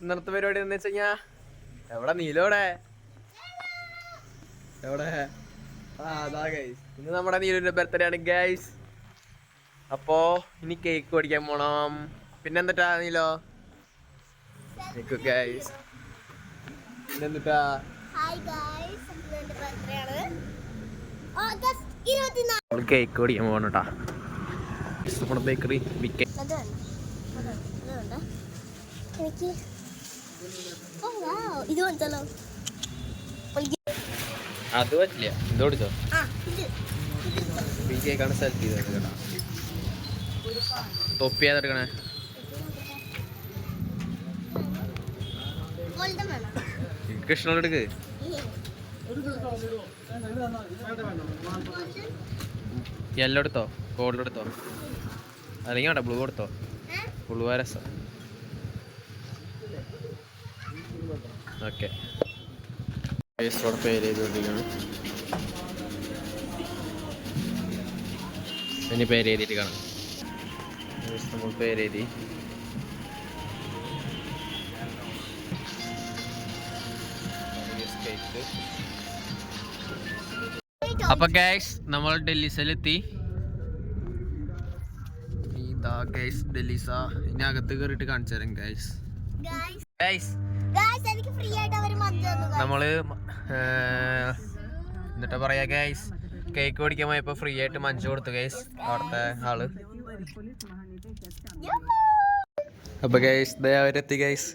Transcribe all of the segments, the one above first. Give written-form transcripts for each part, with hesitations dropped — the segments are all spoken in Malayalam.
ഇന്നത്തെ പരിപാടി എന്ന് വെച്ച് കഴിഞ്ഞാ എവിടെ നീലോടെ എവിടെ അതാ ഗൈസ്. ഇന്ന് നമ്മുടെ നീലുവിന്റെ ബർത്ത്ഡേ ആണ് ഗൈസ്. അപ്പോ ഇനി കേക്ക് മേടിക്കാൻ പോണം. പിന്നെന്താ നീലോ ഗൈസ്, പിന്നെന്താ കേക്ക് മേടിക്കാൻ പോകണം കേട്ടാ. നമ്മുടെ ബേക്കറി അത് പറ്റില്ല. ഇത് കൊടുത്തോ കേക്കാണ് സെലക്ട് ചെയ്തത് കേട്ടാ. തൊപ്പി ഏതെടുക്കണേ? കൃഷ്ണോട് എടുക്ക്. യെല്ലോ എടുത്തോ, ഗോൾഡ് എടുത്തോ, അല്ലെങ്കിൽ വേണ്ട ബ്ലൂ എടുത്തോ. ബ്ലൂ രസം. ഓക്കെ, പേര് ചെയ്തുകൊണ്ടിരിക്കുകയാണ്. ഇനി പേര് എഴുതിയിട്ട് കാണാം. നമ്മൾ പേര് എഴുതി. അപ്പൊ ഗൈസ് നമ്മൾ ഡെല്ലിസയിലെത്തി. ഇതാ ഗൈസ് ഡെല്ലിസ. ഇനി അകത്ത് കയറിയിട്ട് കാണിച്ചു തരാം ഗൈസ്. നമ്മള് എന്നിട്ടാ പറയാ ഗൈസ്, കേക്ക് മേടിക്കാൻ പോയപ്പോ ഫ്രീ ആയിട്ട് മഞ്ച് കൊടുത്തു ഗൈസ് അവിടുത്തെ ആള്. അപ്പൊ ഗൈസ് അവരെത്തി ഗൈസ്.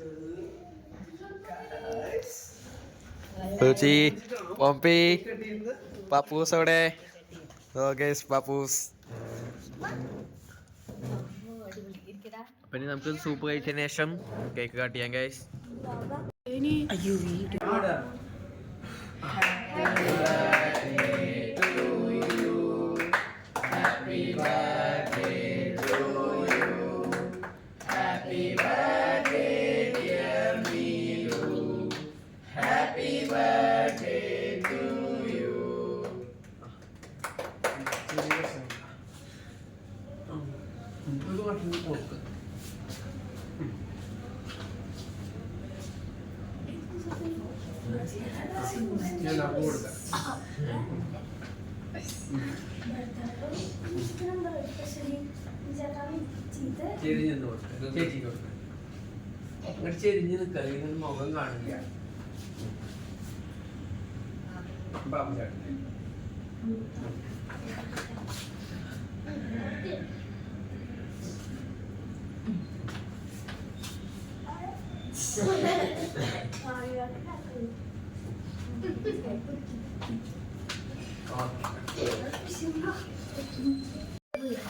പോമ്പി പാപ്പൂസ് അവിടെ. ഗൈസ് പാപ്പൂസ്. അപ്പൊ ഇനി നമുക്ക് സൂപ്പ് കഴിച്ചതിന് ശേഷം കേക്ക് കട്ട് ചെയ്യാം ഗൈസ്. ചെരിഞ്ഞ് നിൽക്കല് മുഖം കാണില്ല.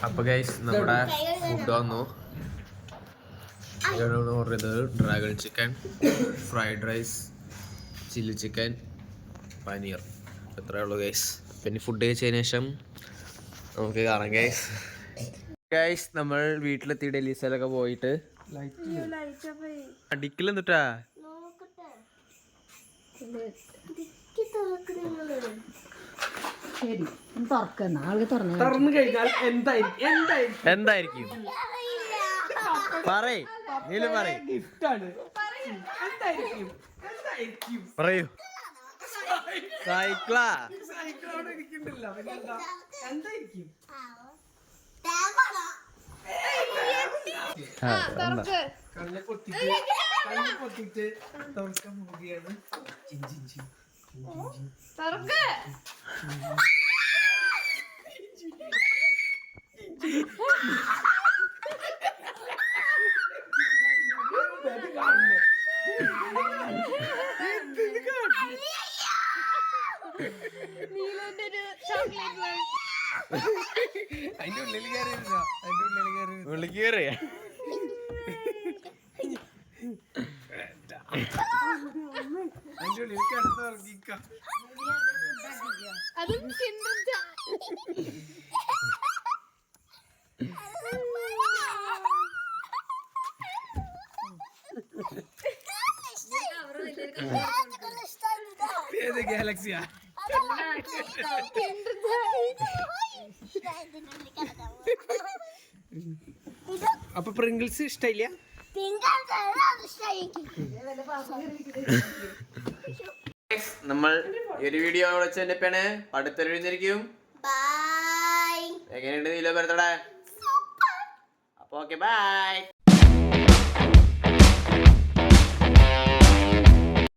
അപ്പൊ ഗൈസ് നമ്മുടെ ഫുഡ് വന്നു. ഓർഡർ ചെയ്തത് dragon chicken, fried rice, chilli chicken, paneer. എത്രയേ ഉള്ളൂ ഗൈസ്. പിന്നെ ഫുഡ് കഴിച്ചതിന് ശേഷം നമുക്ക് കാണാം ഗൈസ്. ഗൈസ് നമ്മൾ വീട്ടിലെത്തി ഡെല്ലീസയിലൊക്കെ പോയിട്ട് അടിക്കലെന്നിട്ടാ എന്തായിരിക്കും പറയൂ. സൈക്കിളാ? അതിന്റെ ഉള്ളിൽ കയറി ഗാലക്സിയാ. അപ്പൊ പ്രിങ്കിൾസ് ഇഷ്ടമില്ല? നമ്മൾ ഒരു വീഡിയോ വെച്ചെന്നെപ്പാണ് അടുത്തൊരു എഴുന്നേരിക്കും. എങ്ങനെയുണ്ട് നീല ബർത്ത്ഡേ? അപ്പൊ ഓക്കെ ബൈ.